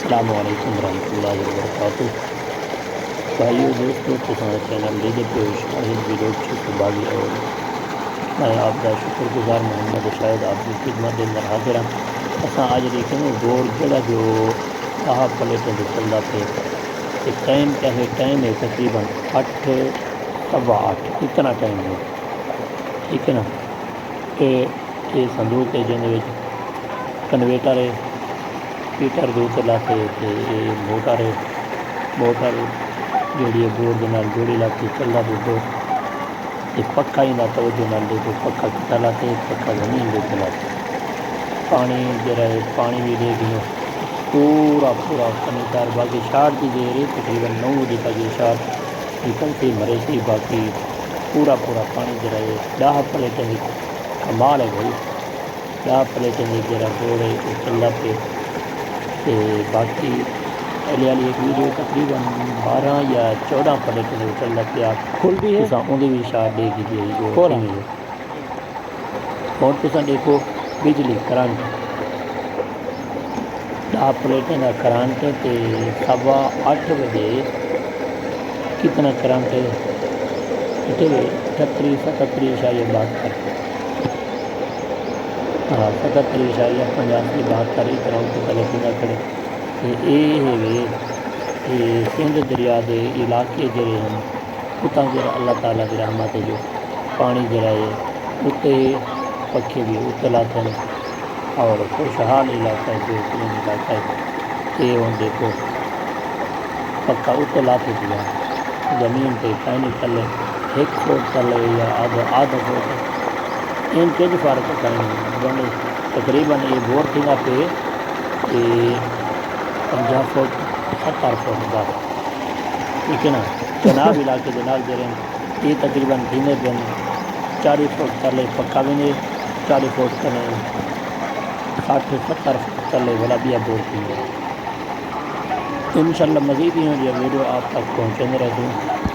السلام علیکم ورحمۃ اللہ وبرکاتہ۔ بھائیو دوستو کسان چینل لیجے پیش شاہد ویلوگ چھپ باغی اور میں آپ کا شکر گزار محمد شاہد آپ کی خدمت اندر حاضر ہوں۔ اساں آج دیکھیں گور جڑا جو آہ پلیٹیں دے چلدا پہ ٹائم کیا ہے، ٹائم ہے تقریباً 8 سوا 8 اتنا ٹائم ہے، ٹھیک ہے نا۔ یہ صندوق ہے جن کنویٹر ہے، ہیٹر دو لاتے تے موٹر ہے، موٹر جیڑی ہے بورڈ دے نال جوڑی لاتی چلدا بھی بہت۔ یہ پکا ہی نہ توجہ نال دیکھو، پکا کتا لاتے، پکا زمین دے تے لاتے، پانی جڑا ہے پانی بھی دے گئے پورا کنویٹر باقی شارٹ دی دیر ہے تقریباً 9 بجے تک یہ شارٹ نکلتی مرے سی، باقی پورا پانی جڑا ہے 10 پلیٹیں دی کمال ہے بھائی، 10 پلیٹیں دی جڑا بورڈ ہے وہ چلدا پہ تے باقی پہلے والی ایک ویڈیو تقریباً 12 یا 14 پلیٹیں دے چلدا پیا، کھل بھی ہے تساں اون دی بھی شارٹ دے گئی ہے جو کیویں ہے۔ اور تساں دیکھو بجلی کرنٹ 10 پلیٹیں دا کرنٹ تے سوا 8 بجے کتنا کرنٹ ہے، 38 ہاں 77.85 اتنا اوپر تلے پنگا کھڑے تے اے ہے سندھ دریا دے علاقے جڑے ہیں اتاں جڑا اللہ تعالیٰ دی رحمت ہے جو پانی جڑا ہے اتے پکھے بھی اتنے لاتے ہیں اور خوشحال علاقہ ہے، بہترین علاقہ ہے۔ یہ ہوں دیکھو پکا اتنے لاتے پیا زمین تے کہیں تلے 1 فٹ تلے یا آدھا فٹ ان کچھ فرق کہیں نہیں، تقریباً یہ بور تھینگا پہ 50 فٹ 70 فٹ بس، ٹھیک ہے نا۔ چناب علاقے دے نال جڑے یہ تقریباً تھیندے پہ 40 فٹ تلے پکا بھی نہیں، 40 فٹ کنے 60 70 فٹ تلے والا بھی بور تھینگا۔ انشاءاللہ مزید ہی ویڈیو آپ تک پہنچنے رہتے ہیں۔